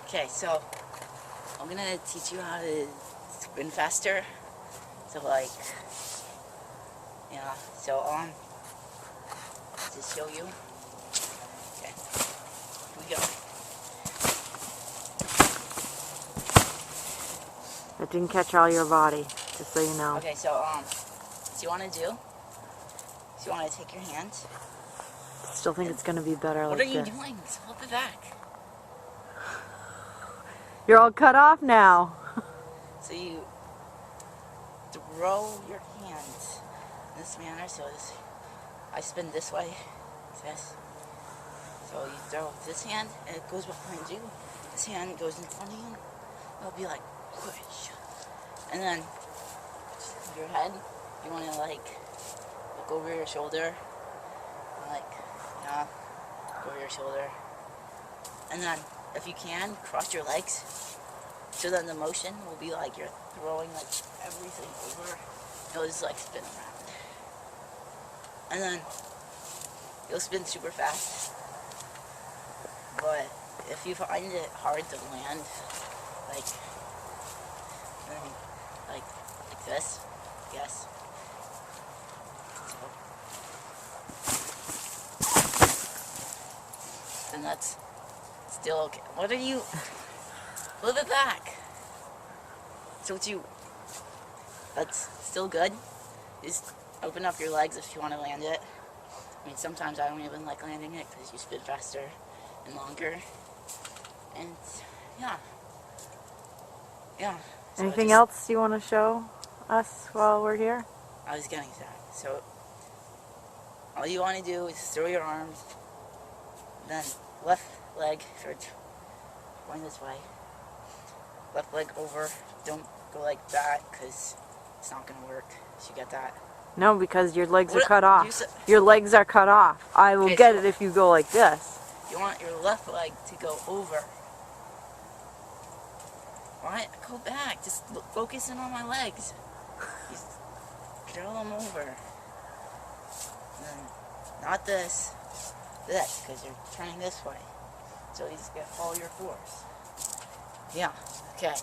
Okay, so I'm gonna teach you how to spin faster. So like, yeah. So just show you. Okay, here we go. It didn't catch all your body, just so you know. Okay, so what you want to do? So you want to take your hand. Still think it's gonna be better like this. What are you this. doing? Hold it back. You're all cut off now. So you throw your hand in this manner. So I spin this way. Yes. So you throw this hand and it goes behind you. This hand goes in front of you. It'll be like push. And then your head, you want to like look over your shoulder. Like, yeah, look over your shoulder. And then if you can, cross your legs. So then the motion will be like you're throwing like everything over. It'll just like spin around. And then you'll spin super fast. But if you find it hard to land, like this, yes. So, then that's still okay. What are you? Flip it back. So that's still good. Just open up your legs if you want to land it. I mean, sometimes I don't even like landing it because you spin faster and longer. And yeah. So Anything else you want to show us while we're here? I was getting to that. So all you want to do is throw your arms, then left leg, going this way. Left leg over. Don't go like that because it's not going to work. So you get that. No, because your legs are cut off. Your legs are cut off. I will get it if you go like this. You want your left leg to go over. Why? Go back. Just focus in on my legs. Just throw them over. And then, not this. This, because you're turning this way. So you just get all your force. Yeah. Okay.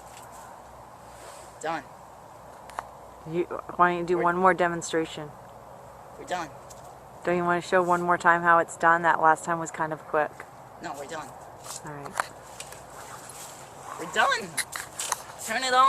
Done. Why don't you do one more demonstration? We're done. Don't you want to show one more time how it's done? That last time was kind of quick. No, we're done. All right. We're done. Turn it off.